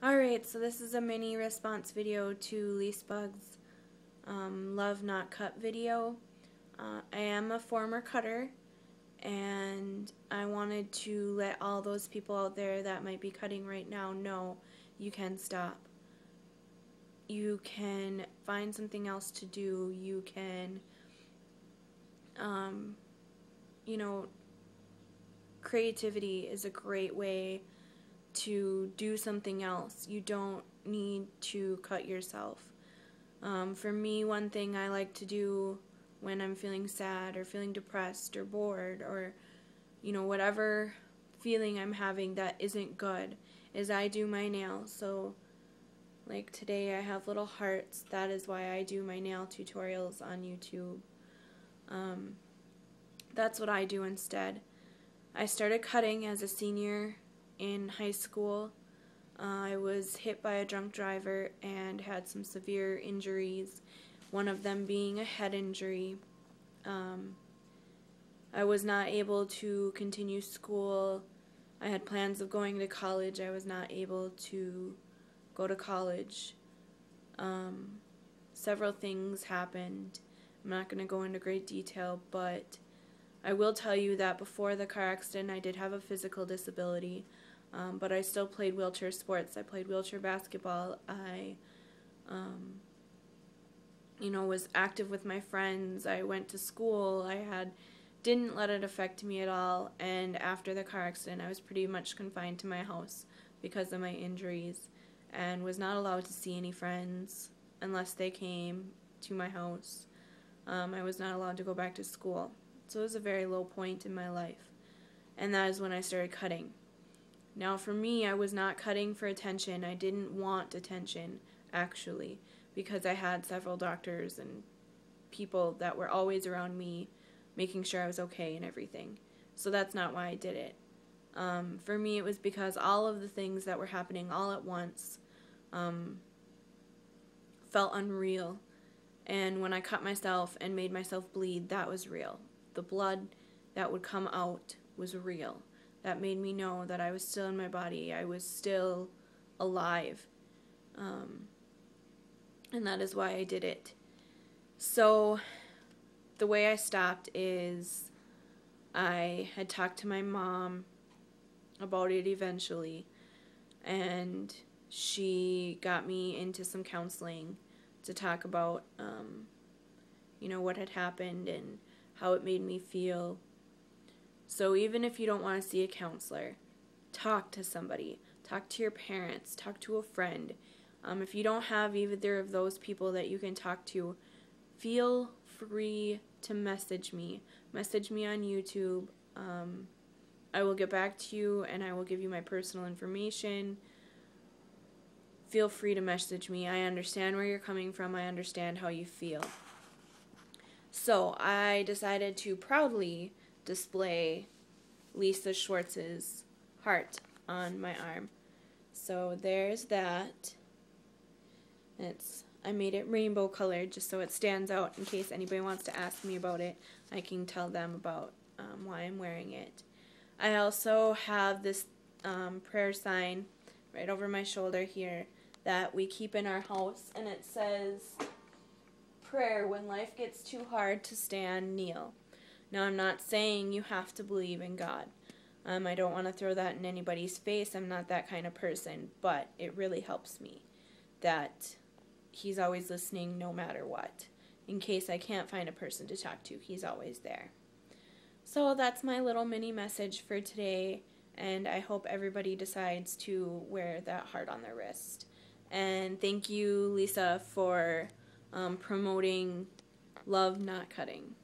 Alright, so this is a mini response video to Lisbug's Love Not Cut video. I am a former cutter, and I wanted to let all those people out there that might be cutting right now know you can stop. You can find something else to do. You can, creativity is a great way to do something else. You don't need to cut yourself. For me, one thing I like to do when I'm feeling sad or feeling depressed or bored or, whatever feeling I'm having that isn't good is I do my nails. So, like today I have little hearts. That is why I do my nail tutorials on YouTube. That's what I do instead. I started cutting as a senior in high school. I was hit by a drunk driver and had some severe injuries, one of them being a head injury. I was not able to continue school. I had plans of going to college. I was not able to go to college. Several things happened. I'm not going to go into great detail, but I will tell you that before the car accident I did have a physical disability, but I still played wheelchair sports. I played wheelchair basketball. I was active with my friends. I went to school. Didn't let it affect me at all, and after the car accident I was pretty much confined to my house because of my injuries and was not allowed to see any friends unless they came to my house. I was not allowed to go back to school. So it was a very low point in my life, and that is when I started cutting. Now for me, I was not cutting for attention. I didn't want attention, actually, because I had several doctors and people that were always around me making sure I was okay and everything. So that's not why I did it. For me, it was because all of the things that were happening all at once felt unreal. And when I cut myself and made myself bleed, that was real. The blood that would come out was real. That made me know that I was still in my body. I was still alive. And that is why I did it. So the way I stopped is I had talked to my mom about it eventually, and she got me into some counseling to talk about, what had happened and how it made me feel. So even if you don't want to see a counselor, talk to somebody. Talk to your parents. Talk to a friend. If you don't have either of those people that you can talk to, feel free to message me. Message me on YouTube. I will get back to you and I will give you my personal information. Feel free to message me. I understand where you're coming from. I understand how you feel. So I decided to proudly display Lisa Schwartz's heart on my arm. So there's that. I made it rainbow colored just so it stands out in case anybody wants to ask me about it. I can tell them about why I'm wearing it. I also have this prayer sign right over my shoulder here that we keep in our house, and it says, "Prayer, when life gets too hard to stand, kneel." Now, I'm not saying you have to believe in God. I don't want to throw that in anybody's face. I'm not that kind of person, but it really helps me that He's always listening no matter what. In case I can't find a person to talk to, He's always there. So that's my little mini message for today, and I hope everybody decides to wear that heart on their wrist. And thank you, Lisa, for promoting Love Not Cutting.